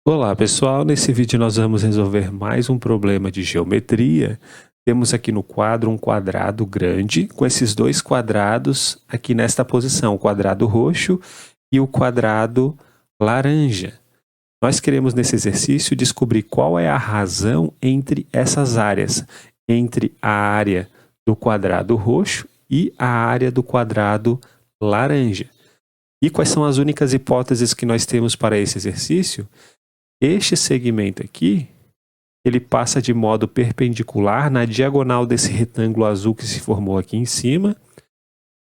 Olá pessoal, nesse vídeo nós vamos resolver mais um problema de geometria. Temos aqui no quadro um quadrado grande, com esses dois quadrados aqui nesta posição, o quadrado roxo e o quadrado laranja. Nós queremos nesse exercício descobrir qual é a razão entre essas áreas, entre a área do quadrado roxo e a área do quadrado laranja. E quais são as únicas hipóteses que nós temos para esse exercício? Este segmento aqui, ele passa de modo perpendicular na diagonal desse retângulo azul que se formou aqui em cima.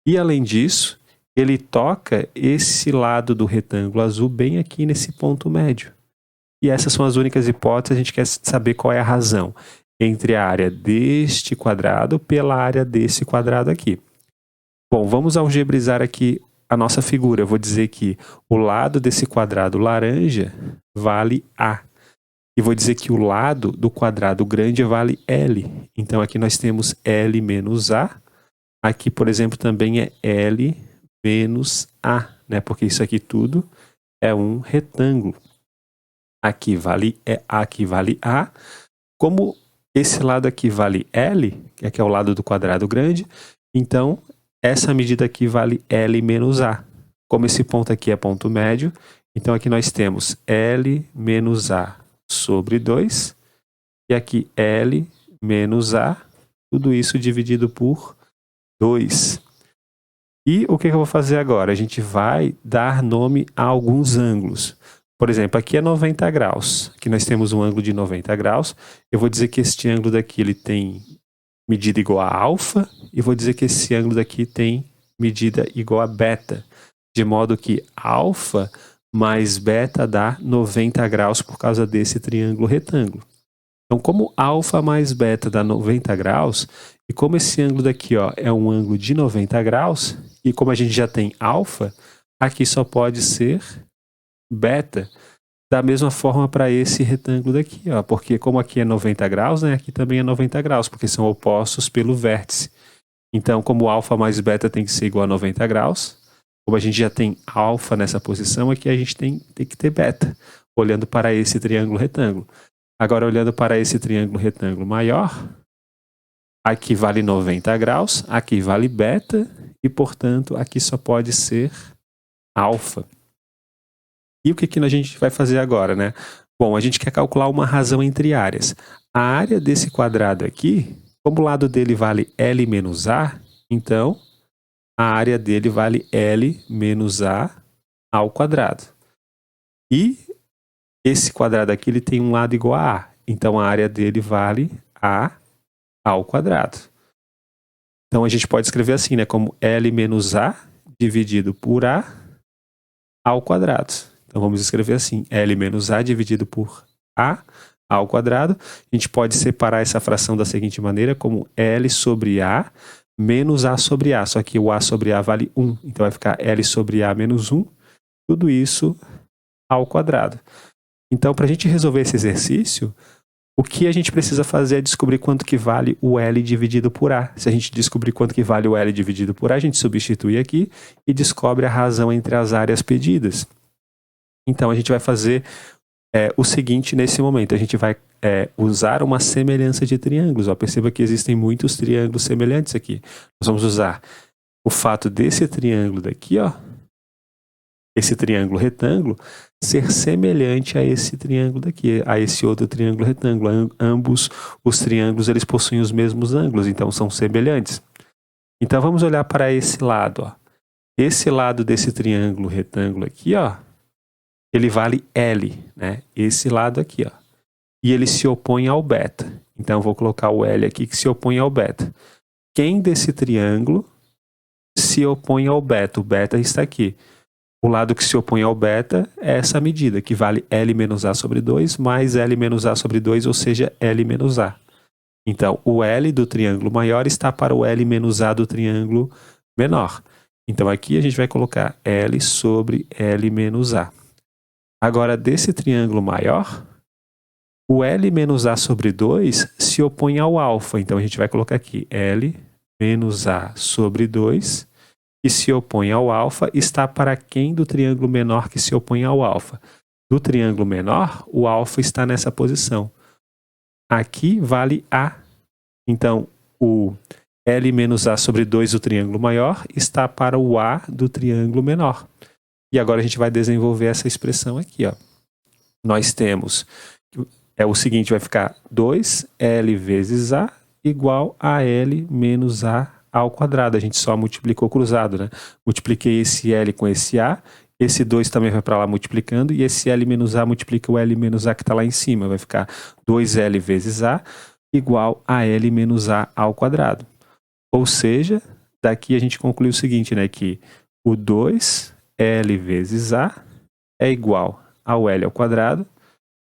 E, além disso, ele toca esse lado do retângulo azul bem aqui nesse ponto médio. E essas são as únicas hipóteses. A gente quer saber qual é a razão entre a área deste quadrado pela área desse quadrado aqui. Bom, vamos algebrizar aqui a nossa figura. Eu vou dizer que o lado desse quadrado laranja vale A. E vou dizer que o lado do quadrado grande vale L. Então, aqui nós temos L menos A. Aqui, por exemplo, também é L menos A, né? Porque isso aqui tudo é um retângulo. Aqui vale A. Como esse lado aqui vale L, que é o lado do quadrado grande, então essa medida aqui vale L menos A. Como esse ponto aqui é ponto médio, então aqui nós temos L menos A sobre 2. E aqui L menos A, tudo isso dividido por 2. E o que eu vou fazer agora? A gente vai dar nome a alguns ângulos. Por exemplo, aqui é 90 graus. Aqui nós temos um ângulo de 90 graus. Eu vou dizer que este ângulo daqui ele tem medida igual a alfa, e vou dizer que esse ângulo daqui tem medida igual a beta, de modo que alfa mais beta dá 90 graus por causa desse triângulo retângulo. Então, como alfa mais beta dá 90 graus, e como esse ângulo daqui é um ângulo de 90 graus, e como a gente já tem alfa, aqui só pode ser beta. Da mesma forma para esse retângulo daqui, porque como aqui é 90 graus, né, aqui também é 90 graus, porque são opostos pelo vértice. Então, como alfa mais beta tem que ser igual a 90 graus, como a gente já tem alfa nessa posição, aqui a gente tem que ter beta, olhando para esse triângulo retângulo. Agora, olhando para esse triângulo retângulo maior, aqui vale 90 graus, aqui vale beta, e, portanto, aqui só pode ser alfa. E o que a gente vai fazer agora, né? Bom, a gente quer calcular uma razão entre áreas. A área desse quadrado aqui, como o lado dele vale L menos A, então a área dele vale L menos A ao quadrado. E esse quadrado aqui ele tem um lado igual a A, então a área dele vale A ao quadrado. Então a gente pode escrever assim, né? Como L menos A dividido por A ao quadrado. Então, vamos escrever assim, L menos A dividido por A ao quadrado. A gente pode separar essa fração da seguinte maneira, como L sobre A menos A sobre A. Só que o A sobre A vale 1. Então, vai ficar L sobre A menos 1. Tudo isso ao quadrado. Então, para a gente resolver esse exercício, o que a gente precisa fazer é descobrir quanto que vale o L dividido por A. Se a gente descobrir quanto que vale o L dividido por A, a gente substitui aqui e descobre a razão entre as áreas pedidas. Então, a gente vai fazer o seguinte nesse momento. A gente vai usar uma semelhança de triângulos. Perceba que existem muitos triângulos semelhantes aqui. Nós vamos usar o fato desse triângulo daqui, esse triângulo retângulo, ser semelhante a esse triângulo daqui, a esse outro triângulo retângulo. Ambos os triângulos eles possuem os mesmos ângulos, então são semelhantes. Então, vamos olhar para esse lado. Esse lado desse triângulo retângulo aqui, ele vale L, né? Esse lado aqui, E ele se opõe ao beta. Então, eu vou colocar o L aqui que se opõe ao beta. Quem desse triângulo se opõe ao beta? O beta está aqui. O lado que se opõe ao beta é essa medida, que vale L menos A sobre 2 mais L menos A sobre 2, ou seja, L menos A. Então, o L do triângulo maior está para o L menos A do triângulo menor. Então, aqui a gente vai colocar L sobre L menos A. Agora, desse triângulo maior, o L menos A sobre 2 se opõe ao alfa. Então, a gente vai colocar aqui L menos A sobre 2, que se opõe ao alfa, está para quem do triângulo menor que se opõe ao alfa? do triângulo menor, o alfa está nessa posição. Aqui vale A. Então, o L menos A sobre 2 do triângulo maior está para o A do triângulo menor. E agora a gente vai desenvolver essa expressão aqui, ó. Nós temos, o seguinte, vai ficar 2L vezes A igual a L menos A ao quadrado. A gente só multiplicou cruzado, né? Multipliquei esse L com esse A, esse 2 também vai para lá multiplicando, e esse L menos A multiplica o L menos A que está lá em cima. Vai ficar 2L vezes A igual a L menos A ao quadrado. Ou seja, daqui a gente conclui o seguinte, né? Que o 2L vezes A é igual ao L ao quadrado,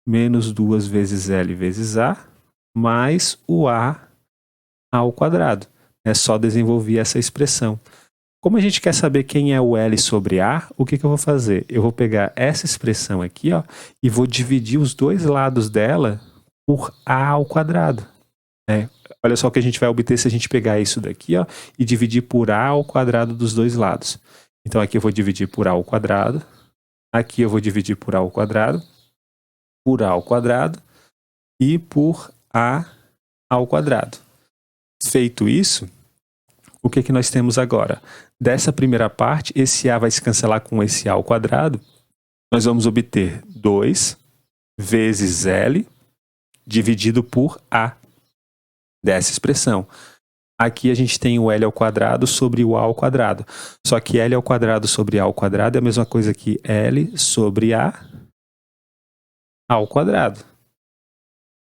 menos 2 vezes L vezes A, mais o A ao quadrado. É só desenvolver essa expressão. Como a gente quer saber quem é o L sobre A, o que eu vou fazer? Eu vou pegar essa expressão aqui, ó, e vou dividir os dois lados dela por A ao quadrado. Olha só o que a gente vai obter se a gente pegar isso daqui, ó, e dividir por A ao quadrado dos dois lados. Então aqui eu vou dividir por A ao quadrado, aqui eu vou dividir por A ao quadrado e por A ao quadrado. Feito isso, o que nós temos agora? Dessa primeira parte, esse A vai se cancelar com esse A ao quadrado. Nós vamos obter 2 vezes L dividido por A dessa expressão. Aqui a gente tem o L ao quadrado sobre o A ao quadrado. Só que L ao quadrado sobre A ao quadrado é a mesma coisa que L sobre A ao quadrado.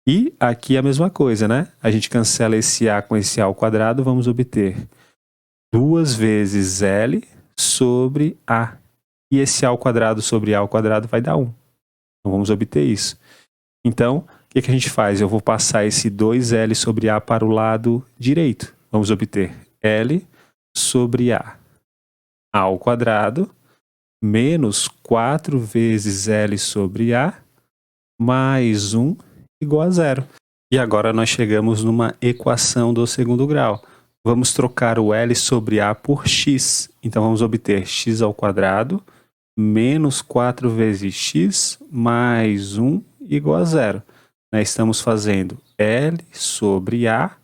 E aqui é a mesma coisa, né? A gente cancela esse A com esse A ao quadrado, vamos obter 2 vezes L sobre A. E esse A ao quadrado sobre A ao quadrado vai dar 1. Então vamos obter isso. Então, o que a gente faz? Eu vou passar esse 2L sobre A para o lado direito. Vamos obter L sobre A ao quadrado menos 4 vezes L sobre A mais 1 igual a 0. E agora nós chegamos numa equação do segundo grau. Vamos trocar o L sobre A por x. Então vamos obter x ao quadrado menos 4 vezes x mais 1 igual a 0. Estamos fazendo L sobre A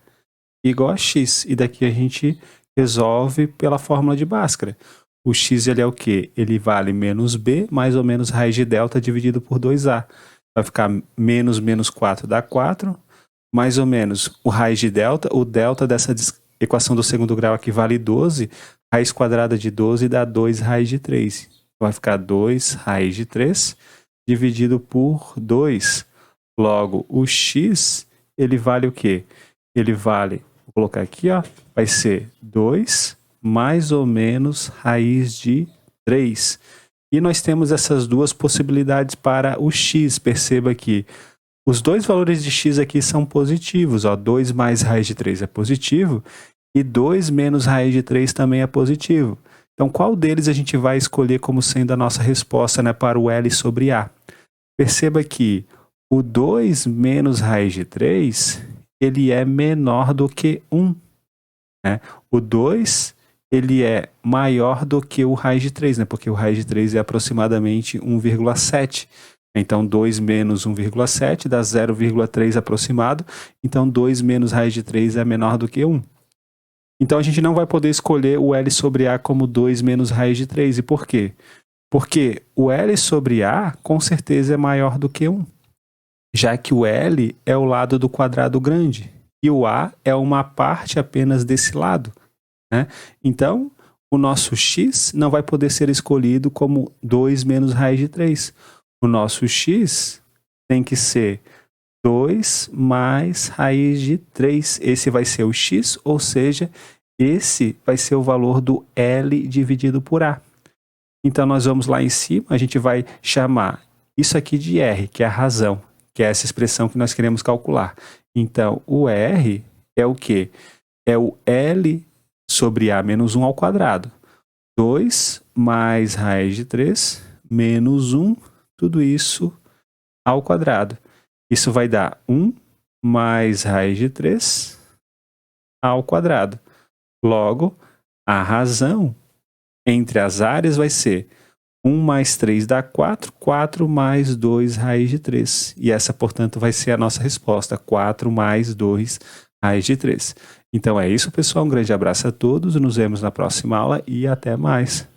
igual a x. E daqui a gente resolve pela fórmula de Bhaskara. O x ele é o quê? Ele vale menos b mais ou menos raiz de delta dividido por 2a. Vai ficar menos 4 dá 4, mais ou menos o raiz de delta, o delta dessa equação do segundo grau aqui vale 12, raiz quadrada de 12 dá 2 raiz de 3. Vai ficar 2 raiz de 3 dividido por 2. Logo, o x, ele vale o quê? Ele vale, vou colocar aqui, ó, vai ser 2 mais ou menos raiz de 3. E nós temos essas duas possibilidades para o x. Perceba que os dois valores de x aqui são positivos. Ó, 2 mais raiz de 3 é positivo e 2 menos raiz de 3 também é positivo. Então, qual deles a gente vai escolher como sendo a nossa resposta, né, para o L sobre A? Perceba que o 2 menos raiz de 3, ele é menor do que 1. Né? O 2... ele é maior do que o raiz de 3, né? Porque o raiz de 3 é aproximadamente 1,7. Então, 2 menos 1,7 dá 0,3 aproximado. Então, 2 menos raiz de 3 é menor do que 1. Então, a gente não vai poder escolher o L sobre A como 2 menos raiz de 3. E por quê? Porque o L sobre A, com certeza, é maior do que 1. Já que o L é o lado do quadrado grande. E o A é uma parte apenas desse lado. Né? Então, o nosso x não vai poder ser escolhido como 2 menos raiz de 3. O nosso x tem que ser 2 mais raiz de 3. Esse vai ser o x, ou seja, esse vai ser o valor do L dividido por A. Então, nós vamos lá em cima, a gente vai chamar isso aqui de R, que é a razão, que é essa expressão que nós queremos calcular. Então, o R é o quê? É o L sobre A menos 1 ao quadrado. 2 mais raiz de 3 menos 1, tudo isso ao quadrado. Isso vai dar 1 mais raiz de 3 ao quadrado. Logo, a razão entre as áreas vai ser 1 mais 3 dá 4, 4 mais 2 raiz de 3. E essa, portanto, vai ser a nossa resposta, 4 mais 2 raiz de 3. Então é isso, pessoal. Um grande abraço a todos, nos vemos na próxima aula e até mais.